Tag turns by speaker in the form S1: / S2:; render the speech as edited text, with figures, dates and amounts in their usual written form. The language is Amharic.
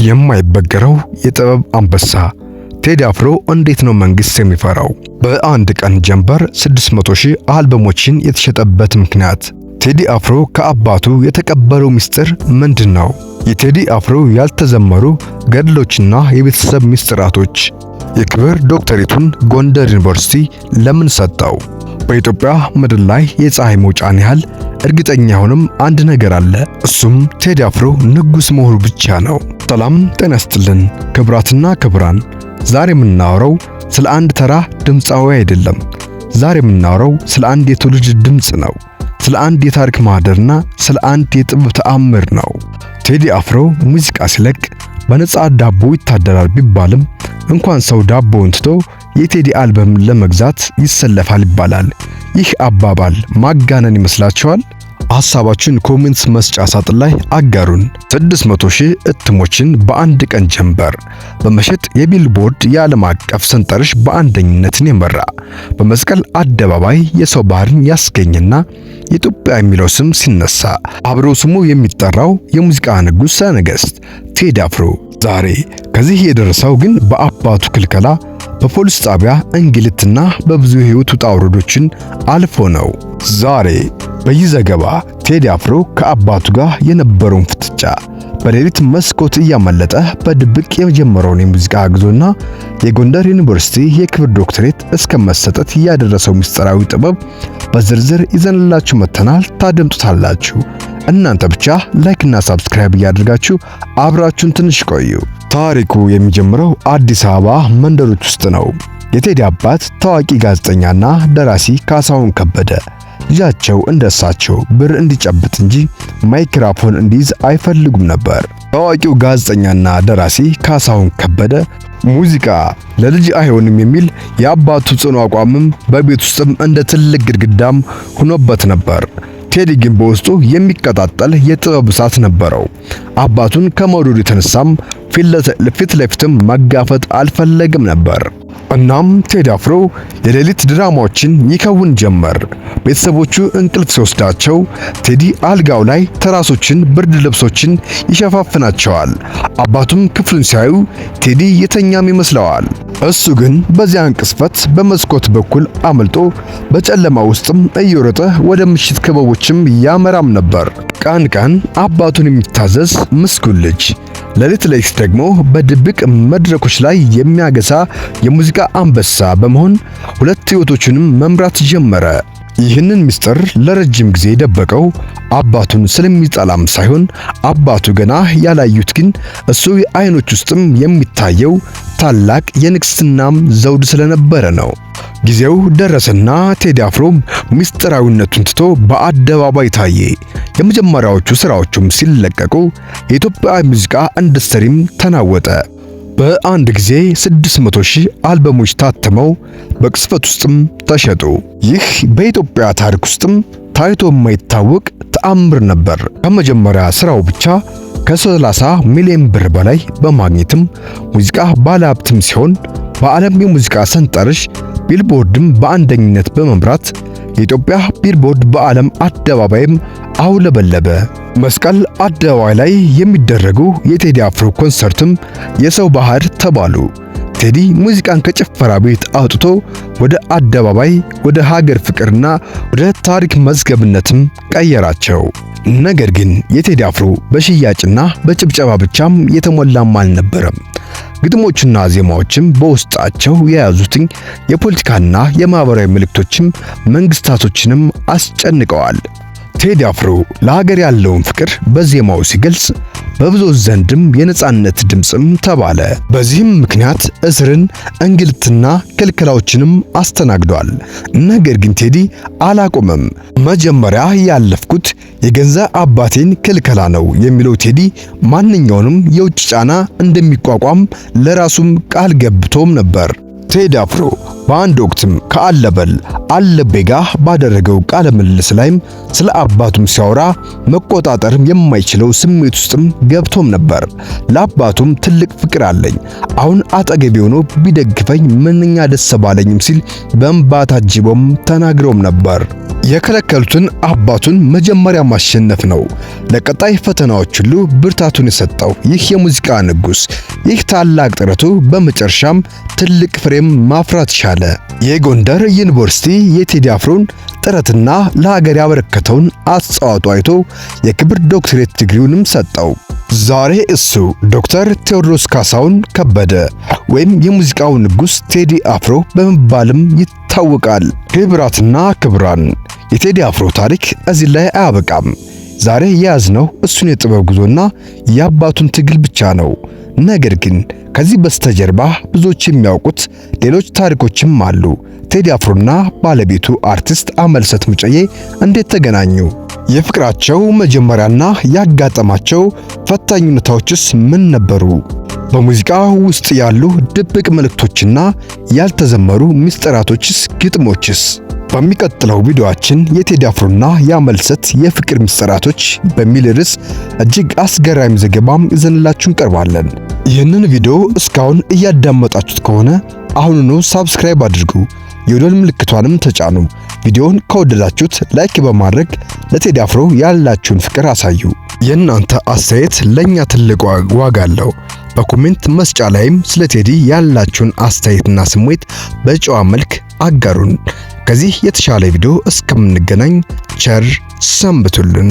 S1: የማይበገረው የጥበብ አንበሳ ቴዲ አፍሮ እንዴት ነው መንግስት የሚፈራው? በአንድ ቀን ጀንበር 600,000 አልበሞችን የተሸጠበት ምክንያት? ቴዲ አፍሮ ከአባቱ የተቀበለው ምስጢር ምንድነው? የቴዲ አፍሮ ያልተዘመሩ ገድሎችና የቤተሰብ ምስጢራቶች። የክብር ዶክተሬቱን ጎንደር ዩኒቨርሲቲ ለምን ሰጠው? በኢትዮጵያ ምድር ላይ የፀሐይ መውጫን ያህል እርግጠኛ የሆነም አንድ ነገር አለ። እሱም ቴዲ አፍሮ ንጉስ መሆኑ ብቻ ነው። ሰላም ጤና ይስጥልን ክብራትና ክብራን፣ ዛሬ የምናወራው ስለ አንድ ተራ ድምፃዊ አይደለም። ዛሬ የምናወራው ስለ አንድ የትውልድ ድምጽ ነው። ስለ አንድ የታሪክ ማህደርና ስለ አንድ የጥበብ ተአምር ነው። ቴዲ አፍሮ ሙዚቃ ሲለቅ በነፃ ዳቦ ይታደራል ቢባልም እንኳን ሰው ዳቦውን ትቶ የቴዲ አልበም ለመግዛት ይሰለፋል ይባላል። ይህ አባባል ማጋነን ይመስላችኋል? ሐሳባችሁን ኮሜንት መስጫ ሳጥን ላይ አጋሩን። 600,000 እትሞችን በአንድ ቀን ጀንበር በመሸጥ የቢልቦርድ የዓለም አቀፍ ሰንጠረዥ በአንደኝነትን የመራ በመስቀል አደባባይ የሰው ባህርን ያስገኘና የኢትዮጵያ የሚለው ስም ሲነሳ አብሮ ስሙ የሚጠራው የሙዚቃ ንጉሥ ነገሥት ቴዲ አፍሮ ዛሬ ከዚህ የደረሰው ግን በአባቱ ክልከላ፣ በፖሊስ ጣቢያ እንግልትና በብዙ የህይወት ውጣ ውረዶችን አልፎ ነው። ዛሬ በዚህ ዘገባ ቴዲ አፍሮ ከአባቱ ጋር የነበረውን ፍጥጫ፣ በሌሊት መስኮት እያመለጠ በድብቅ የጀመረውን የሙዚቃ ጉዞና የጎንደር ዩኒቨርሲቲ የክብር ዶክተሬት እስከ መሰጠት ያደረሰው ምስጢራዊ ጥበብ በዝርዝር ይዘንላችሁ መተናል። ታደምጡታላችሁ። እናንተ ብቻ ላይክ እና ሰብስክራይብ እያደረጋችሁ አብራችሁን ትንሽ ቆዩ። ታሪኩ የሚጀምረው አዲስ አበባ መንደሮች ውስጥ ነው። የቴዲ አባት ታዋቂ ጋዜጠኛና ደራሲ ካሳሁን ከበደ ልጃቸው እንደሳቸው ብር እንዲጨብጥ እንጂ ማይክሮፎን እንዲይዝ አይፈልጉም ነበር። ታዋቂው ጋዜጠኛና ደራሲ ካሳሁን ከበደ ሙዚቃ ለልጅ አይሆንም የሚል የአባቱ ጽኑ አቋምም በቤት ውስጥም እንደ ትልቅ ግድግዳም ሆኖበት ነበር። ቴዲ ግን በውስጡ የሚቀጣጠል የጥበብ እሳት ነበረው። አባቱን ከመውደዱ የተነሳም ፊት ለፊትም መጋፈጥ አልፈለግም ነበር። እናም ቴዲ አፍሮ የሌሊት ድራማዎችን ይከውን ጀመር። ቤተሰቦቹ እንቅልፍ ሲወስዳቸው ቴዲ አልጋው ላይ ትራሶችን፣ ብርድ ልብሶችን ይሸፋፍናቸዋል። አባቱም ክፍሉን ሲያዩ ቴዲ የተኛም ይመስለዋል። እሱ ግን በዚያን ቅጽበት በመስኮት በኩል አመልጦ በጨለማ ውስጥም እየሮጠ ወደ ምሽት ክበቦችም ያመራም ነበር። ቀን ቀን አባቱን የሚታዘዝ ምስጉን ልጅ፣ ሌሊት ሌሊት ደግሞ በድብቅ መድረኮች ላይ የሚያገሳ የሙዚቃ አንበሳ በመሆን ሁለት ህይወቶችንም መምራት ጀመረ። ይህንን ምስጢር ለረጅም ጊዜ ደበቀው አባቱን ስለሚጠላም ሳይሆን አባቱ ገና ያላዩት ግን እሱ አይኖች ውስጥም የሚታየው ታላቅ የንግስናም ዘውድ ስለነበረ ነው። ጊዜው ደረሰና ቴዲ አፍሮም ምስጢራዊነቱን ትቶ በአደባባይ ታየ። የመጀመሪያዎቹ ስራዎቹም ሲለቀቁ የኢትዮጵያ ሙዚቃ ኢንዱስትሪም ተናወጠ። በአንድ ጊዜ 600,000 አልበሞች ታተመው በቅጽበት ውስጥም ተሸጡ። ይህ በኢትዮጵያ ታሪክ ውስጥም ታይቶ የማይታወቅ ተአምር ነበር። ከመጀመሪያ ስራው ብቻ ከ30 ሚሊዮን ብር በላይ በማግኘትም ሙዚቃ ባለሀብትም ሲሆን በዓለም የሙዚቃ ሰንጠረዥ ቢልቦርድም በአንደኝነት በመምራት የኢትዮጵያ ቢልቦርድ በዓለም አደባባይም አውለበለበ። መስቀል አደባባይ ላይ የሚደረጉ የቴዲ አፍሮ ኮንሰርትም የሰው ባህር ተባሉ። ቴዲ ሙዚቃን ከጭፈራ ቤት አውጥቶ ወደ አደባባይ፣ ወደ ሀገር ፍቅርና ወደ ታሪክ መዝገብነትም ቀየራቸው። ነገር ግን የቴዲ አፍሮ በሽያጭና በጭብጨባ ብቻም የተሞላም አልነበረም። ግጥሞችና ዜማዎችም በውስጣቸው የያዙትን የፖለቲካና የማህበራዊ መልእክቶችም መንግስታቶችንም አስጨንቀዋል። ቴዲ አፍሮ ለሀገር ያለውን ፍቅር በዜማው ሲገልጽ በብዙዎች ዘንድም የነጻነት ድምጽም ተባለ። በዚህም ምክንያት እስርን፣ እንግልትና ክልከላዎችንም አስተናግዷል። ነገር ግን ቴዲ አላቆመም። መጀመሪያ ያለፍኩት የገንዛ አባቴን ክልከላ ነው የሚለው ቴዲ ማንኛውንም የውጭ ጫና እንደሚቋቋም ለራሱም ቃል ገብቶም ነበር። ቴዲ አፍሮ በአንድ ወቅትም ከአለበል አለቤ ጋር ባደረገው ቃለ ምልልስ ላይም ስለ አባቱም ሲያወራ መቆጣጠርም የማይችለው ስሜት ውስጥም ገብቶም ነበር። ለአባቱም ትልቅ ፍቅር አለኝ፣ አሁን አጠገቤ ሆኖ ቢደግፈኝ ምንኛ ደስ ባለኝም ሲል በእንባ ታጅቦም ተናግሮም ነበር። የከለከሉትን አባቱን መጀመሪያ ማሸነፍ ነው። ለቀጣይ ፈተናዎች ሁሉ ብርታቱን የሰጠው ይህ የሙዚቃ ንጉስ ይህ ታላቅ ጥረቱ በመጨረሻም ትልቅ ፍሬም ማፍራት ቻለ። የጎንደር ዩኒቨርሲቲ የቴዲ አፍሮን ጥረትና ለሀገር ያበረከተውን አስተዋጽኦ አይቶ የክብር ዶክትሬት ዲግሪውንም ሰጠው። ዛሬ እሱ ዶክተር ቴዎድሮስ ካሳሁን ከበደ ወይም የሙዚቃው ንጉስ ቴዲ አፍሮ በመባልም ይታወቃል። ክብራትና ክብራን፣ የቴዲ አፍሮ ታሪክ እዚህ ላይ አያበቃም። ዛሬ የያዝነው እሱን የጥበብ ጉዞና የአባቱን ትግል ብቻ ነው። ነገር ግን ከዚህ በስተጀርባ ብዙዎች የሚያውቁት ሌሎች ታሪኮችም አሉ። ቴዲ አፍሮና ባለቤቱ አርቲስት አመልሰት ሙጬ እንዴት ተገናኙ? የፍቅራቸው መጀመሪያና ያጋጠማቸው ፈታኝ ሁኔታዎችስ ምን ነበሩ? በሙዚቃ ውስጥ ያሉ ድብቅ መልእክቶችና ያልተዘመሩ ምስጢራቶችስ፣ ግጥሞችስ? በሚቀጥለው ቪዲዮአችን የቴዲ አፍሮና የአመልሰት የፍቅር ምስጢራቶች በሚል ርዕስ እጅግ አስገራሚ ዘገባም ይዘንላችሁ እንቀርባለን። ይህንን ቪዲዮ እስካሁን እያዳመጣችሁት ከሆነ አሁኑኑ ሳብስክራይብ አድርጉ፣ የደወል ምልክቷንም ተጫኑ። ቪዲዮውን ከወደዳችሁት ላይክ በማድረግ ለቴዲ አፍሮ ያላችሁን ፍቅር አሳዩ። የእናንተ አስተያየት ለኛ ትልቅ ዋጋ አለው። በኮሜንት መስጫ ላይም ስለ ቴዲ ያላችሁን አስተያየትና ስሜት በጨዋ መልክ አጋሩን። ከዚህ የተሻለ ቪዲዮ እስከምንገናኝ ቸር ሰንብቱልን።